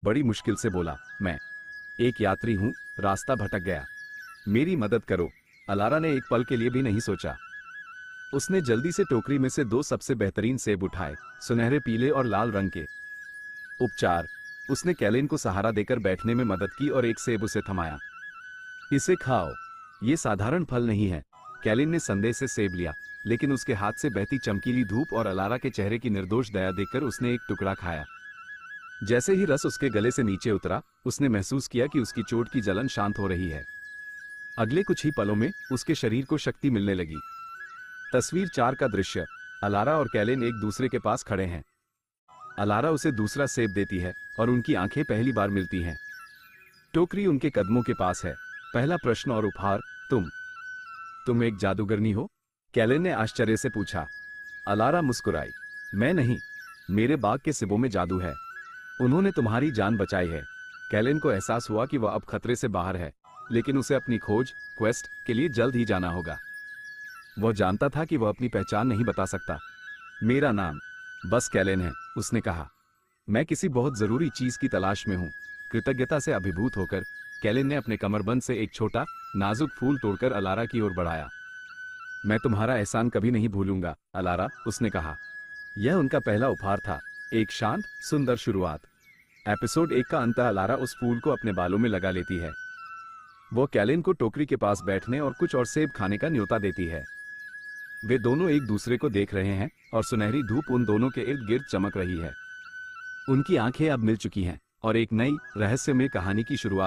बड़ी मुश्किल से बोला, मैं एक यात्री हूँ, रास्ता भटक गया, मेरी मदद करो। अलारा ने एक पल के लिए भी नहीं सोचा। उसने जल्दी से टोकरी में से 2 सबसे बेहतरीन सेब उठाए, सुनहरे पीले और लाल रंग के। उपचार। उसने कैलिन को सहारा देकर बैठने में मदद की और एक सेब उसे थमाया। इसे खाओ, ये साधारण फल नहीं है। कैलिन ने संदेह से सेब लिया, लेकिन उसके हाथ से बहती चमकीली धूप और अलारा के चेहरे की निर्दोष दया देखकर उसने एक टुकड़ा खाया। जैसे ही रस उसके गले से नीचे उतरा, उसने महसूस किया कि उसकी चोट की जलन शांत हो रही है। अगले कुछ ही पलों में उसके शरीर को शक्ति मिलने लगी। तस्वीर 4 का दृश्य। अलारा और कैलिन एक दूसरे के पास खड़े हैं। अलारा उसे दूसरा सेब देती है और उनकी आंखें पहली बार मिलती हैं। टोकरी उनके कदमों के पास है। पहला प्रश्न और उपहार, तुम एक जादूगरनी हो? कैलिन ने आश्चर्य से पूछा। अलारा मुस्कुराई। मैं नहीं, मेरे बाग के सेबों में जादू है। उन्होंने तुम्हारी जान बचाई है। कैलिन को एहसास हुआ कि वह अब खतरे से बाहर है, लेकिन उसे अपनी क्वेस्ट के लिए जल्द ही जाना होगा। वह जानता था कि वह अपनी पहचान नहीं बता सकता। मेरा नाम बस कैलिन है, उसने कहा। मैं किसी बहुत जरूरी चीज की तलाश में हूं। कृतज्ञता से अभिभूत होकर कैलिन ने अपने कमरबंद से एक छोटा नाजुक फूल तोड़कर अलारा की ओर बढ़ाया। मैं तुम्हारा एहसान कभी नहीं भूलूंगा, अलारा, उसने कहा। यह उनका पहला उपहार था, एक शांत सुंदर शुरुआत। एपिसोड 1 का अंत। अलारा उस फूल को अपने बालों में लगा लेती है। वो कैलिन को टोकरी के पास बैठने और कुछ और सेब खाने का न्योता देती है। वे दोनों एक दूसरे को देख रहे हैं और सुनहरी धूप उन दोनों के इर्द गिर्द चमक रही है। उनकी आंखें अब मिल चुकी हैं और एक नई रहस्यमय कहानी की शुरुआत